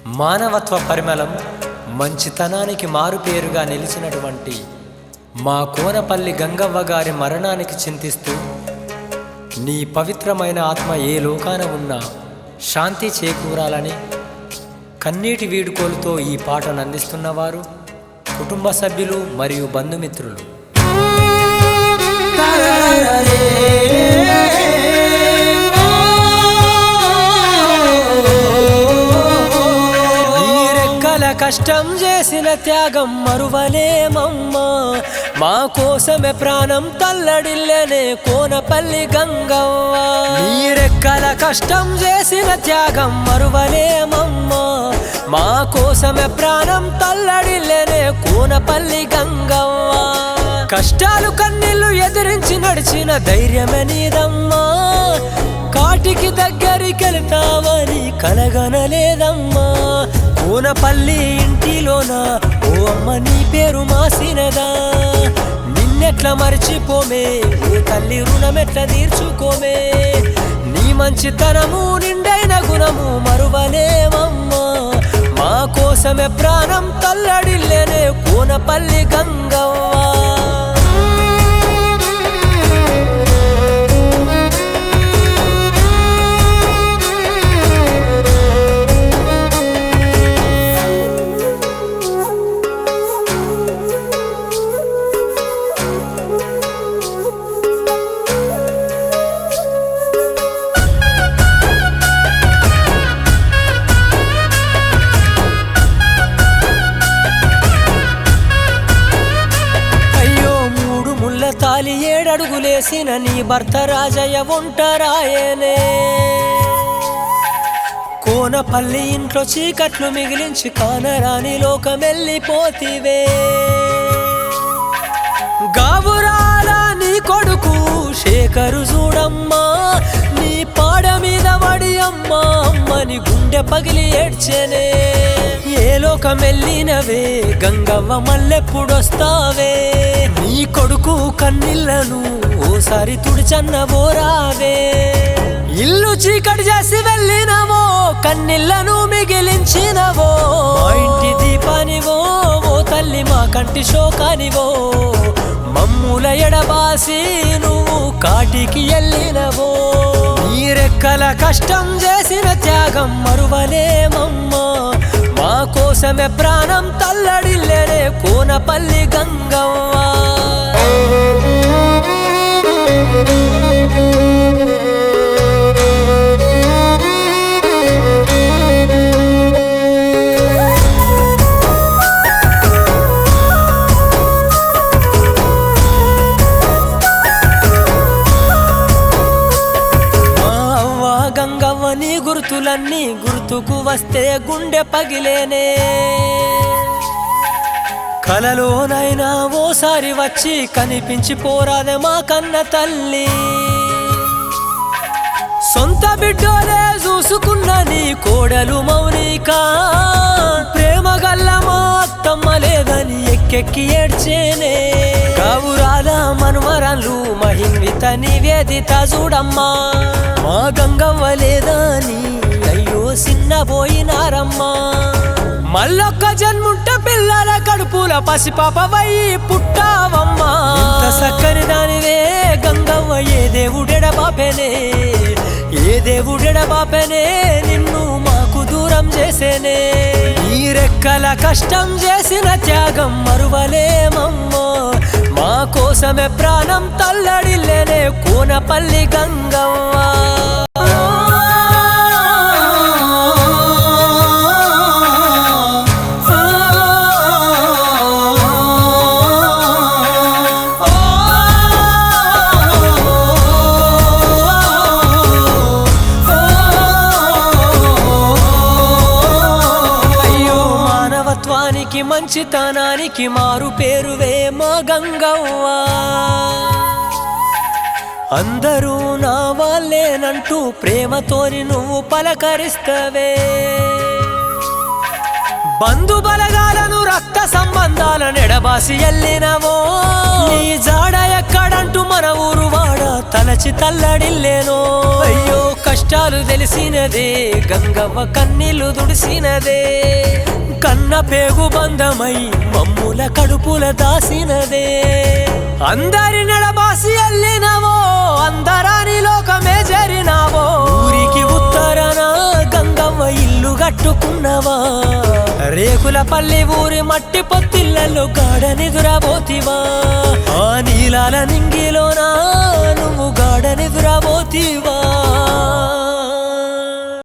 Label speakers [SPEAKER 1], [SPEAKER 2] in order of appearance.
[SPEAKER 1] మానవత్వ పరిమళం మంచితనానికి మారుపేరుగా నిలిచినటువంటి మా కోనపల్లి గంగవ్వ గారి మరణానికి చింతిస్తూ నీ పవిత్రమైన ఆత్మ ఏ లోకాన ఉన్నా శాంతి చేకూరాలని కన్నీటి వీడుకోలుతో ఈ పాటను అందిస్తున్నవారు కుటుంబ సభ్యులు మరియు బంధుమిత్రులు. కష్టం చేసిన త్యాగం మరువలేమమ్మా, మా కోసమే ప్రాణం తల్లడిల్లనే కోనపల్లి గంగవ్వ. నీరెక్కల కష్టం చేసిన త్యాగం మరువలేమమ్మా, మా కోసమే ప్రాణం తల్లడిల్లనే కోనపల్లి గంగవ్వ. కష్టాలు కన్నీళ్లు ఎదిరించి నడిచిన ధైర్యమే నీదమ్మా, కాటికి దగ్గరికెళ్తావని కలగనలేదమ్మా. కోనపల్లి ఇంటిలోన ఓ అమ్మ నీ పేరు మాసినదా, నిన్నెట్లా మర్చిపోమే, ఏ తల్లి రుణమెట్లా తీర్చుకోమే. నీ మంచితనము నిండైన గుణము మరువలేమమ్మా, మా కోసమే ప్రాణం తల్లడిల్లనే కోనపల్లి గంగవ్వ. తాలి 7 అడుగులేసిన నీ భర్త రాజయ్య ఒంటరాయనే. కోనపల్లి ఇంట్లో చీకట్లు మిగిలించి కానరాని లోకమెల్లిపోతివే. గాబురాల నీ కొడుకు శేఖరు చూడమ్మా, నీ పాడ మీద పడి అమ్మా అమ్మని గుండె పగిలి ఏడ్చెనే. ఏ లోకమెల్లినవే గంగవ్వ మళ్ళెప్పుడొస్తావే, నీ కొడుకు కన్నీళ్లను ఓసారి తుడిచన్నబోరావే. ఇల్లు చీకటి చేసి వెళ్ళినవో, కన్నీళ్లను మిగిలించినవో, మా ఇంటి దీపానివో ఓ తల్లి మా కంటి శోకానివో. మమ్ముల ఎడబాసి నువ్వు కాటికి వెళ్ళినవో, నీరెక్కల కష్టం చేసిన త్యాగం మరువలేమమ్మా, మా కోసమే ప్రాణం తల్లడిల్లనే కోనపల్లి గంగవ్వ. గంగవ్వ నీ గుర్తులన్నీ గుర్తుకు వస్తే గుండె పగిలేనే. కలలోనైనా ఓసారి వచ్చి కనిపించి పోరాదే మా కన్న తల్లి. సొంత బిడ్డోలే చూసుకున్న నీ కోడలు మౌనిక, ప్రేమ గల్ల మా అత్తమ్మ లేదని ఎక్కెక్కి ఏడ్చేనే. కావురాల మనుమరాళ్ళు మహిన్విత నివేదిత చూడమ్మా, మా గంగవ్వ లేదని అయ్యో సిన్నబోయినారమ్మా. మళ్ళొక్క జన్ముంట పిల్లల కడుపుల పసిపాపవై పుట్టావమ్మా. ఇంత సక్కని దానివే గంగవ్వ, ఏ దేవుడెడబాపెనే, ఏ దేవుడెడబాపెనే నిన్ను మాకు దూరం చేసేనే. నీరెక్కల కష్టం చేసిన త్యాగం మరువలేమమ్మా, మా కోసమే ప్రాణం తల్లడిల్లనే కోనపల్లి గంగవ్వ. మంచితనానికి మారు పేరువే మా గంగవ్వ. అందరూ నా వాళ్ళేనంటూ ప్రేమతోని నువ్వు పలకరిస్తవే. బంధు బలగాలను రక్త సంబంధాల నెడబాసి ఎల్లినవో నీ జాడ ఎక్కడంటూ మన ఊరు వాడ తలచి తల్లడిల్లేనో అయ్యో కష్టాలు తెలిసినదే గంగవ్వ కన్నీళ్లు దుడిసినదే కన్న పేగు బంధమై మమ్ముల కడుపుల దాసినదే అందరి నెడబాసి ఎల్లినవో అందరాని లోకమే జరినావో ఊరికి ఉత్తరాన గంగవ్వ ఇల్లు కట్టుకున్నవా రేకుల పల్లి ఊరి మట్టి పొత్తిళ్ళల్లో గాడనిదురబోతివా ఆ నీలాల నింగిలోనా నువ్వు గాడనిదురబోతివా